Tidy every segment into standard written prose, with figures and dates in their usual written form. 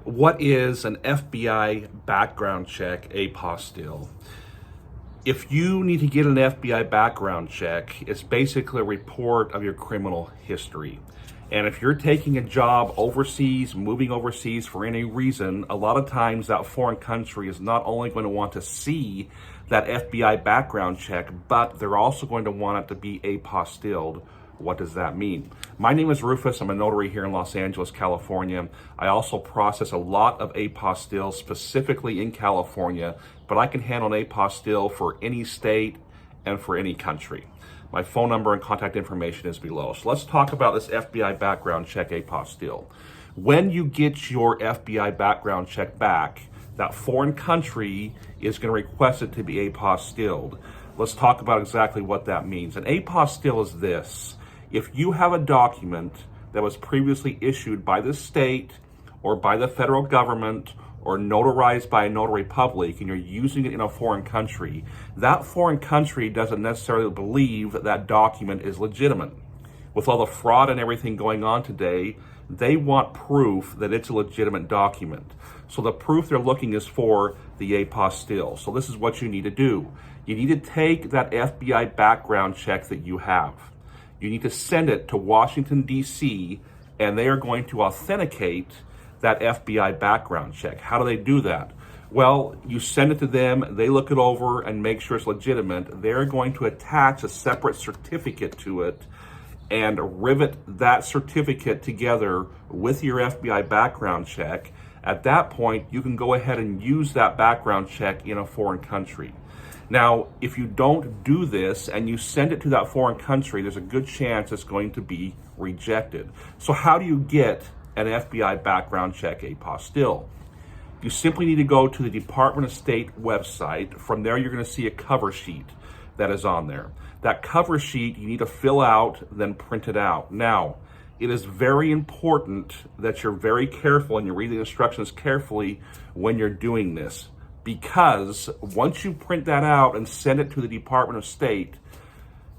What is an FBI background check apostille? If you need to get an FBI background check, it's basically a report of your criminal history. And if you're taking a job overseas, moving overseas for any reason, a lot of times that foreign country is not only going to want to see that FBI background check, but they're also going to want it to be apostilled. What does that mean? My name is Rufus. I'm a notary here in Los Angeles, California. I also process a lot of apostilles specifically in California, but I can handle an apostille for any state and for any country. My phone number and contact information is below. So let's talk about this FBI background check apostille. When you get your FBI background check back, that foreign country is going to request it to be apostilled. Let's talk about exactly what that means. An apostille is this. If you have a document that was previously issued by the state or by the federal government or notarized by a notary public and you're using it in a foreign country, that foreign country doesn't necessarily believe that that document is legitimate. With all the fraud and everything going on today, they want proof that it's a legitimate document. So the proof they're looking is for the apostille. So this is what you need to do. You need to take that FBI background check that you have. You need to send it to Washington, D.C., and they are going to authenticate that FBI background check. How do they do that? Well, you send it to them, they look it over and make sure it's legitimate. They're going to attach a separate certificate to it and rivet that certificate together with your FBI background check. At that point, you can go ahead and use that background check in a foreign country. Now, if you don't do this and you send it to that foreign country, there's a good chance it's going to be rejected. So how do you get an FBI background check apostille? You simply need to go to the Department of State website. From there, you're going to see a cover sheet that is on there. That cover sheet you need to fill out, then print it out. Now, it is very important that you're very careful and you read the instructions carefully when you're doing this, because once you print that out and send it to the Department of State,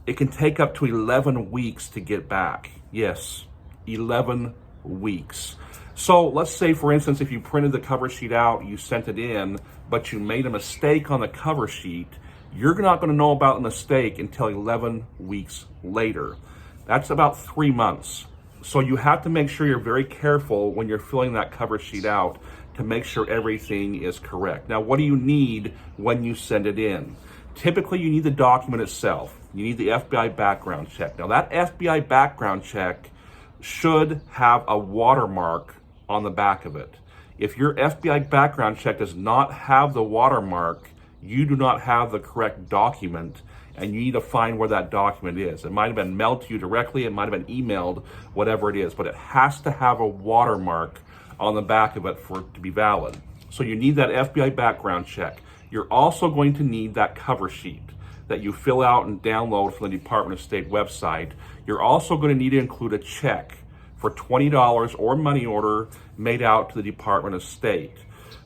it can take up to 11 weeks to get back. Yes, 11 weeks. So let's say, for instance, if you printed the cover sheet out, you sent it in, but you made a mistake on the cover sheet, you're not going to know about the mistake until 11 weeks later. That's about 3 months. So you have to make sure you're very careful when you're filling that cover sheet out to make sure everything is correct. Now, what do you need when you send it in? Typically, you need the document itself. You need the FBI background check. Now, that FBI background check should have a watermark on the back of it. If your FBI background check does not have the watermark, you do not have the correct document, and you need to find where that document is. It might have been mailed to you directly, it might have been emailed, whatever it is, but it has to have a watermark on the back of it for it to be valid. So you need that FBI background check. You're also going to need that cover sheet that you fill out and download from the Department of State website. You're also going to need to include a check for $20 or money order made out to the Department of State.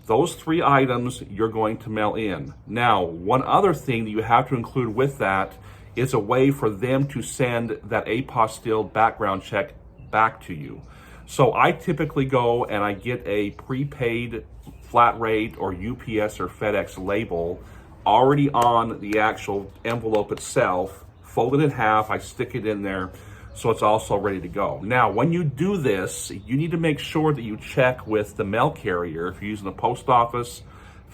Those 3 items you're going to mail in. Now, one other thing that you have to include with that is a way for them to send that apostille background check back to you. So I typically go and I get a prepaid flat rate or UPS or FedEx label already on the actual envelope itself, fold it in half, I stick it in there, so it's also ready to go. Now, when you do this, you need to make sure that you check with the mail carrier, if you're using the post office,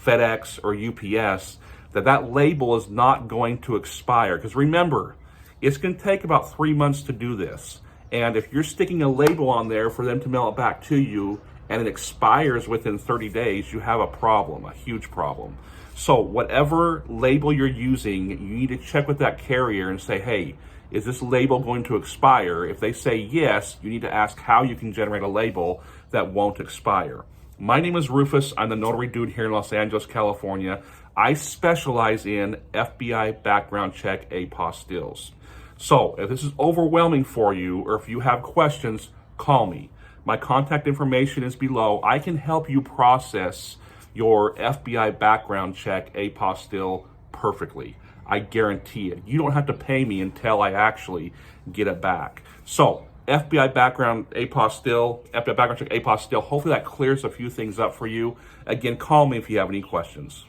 FedEx, or UPS, that label is not going to expire. Because remember, it's going to take about 3 months to do this. And if you're sticking a label on there for them to mail it back to you and it expires within 30 days, you have a problem, a huge problem. So whatever label you're using, you need to check with that carrier and say, hey, is this label going to expire? If they say yes, you need to ask how you can generate a label that won't expire. My name is Rufus. I'm the notary dude here in Los Angeles, California. I specialize in FBI background check apostilles. So if this is overwhelming for you or if you have questions, call me. My contact information is below. I can help you process your FBI background check apostille perfectly. I guarantee it. You don't have to pay me until I actually get it back. So FBI Background Apostille, FBI Background Check Apostille. Hopefully that clears a few things up for you. Again, call me if you have any questions.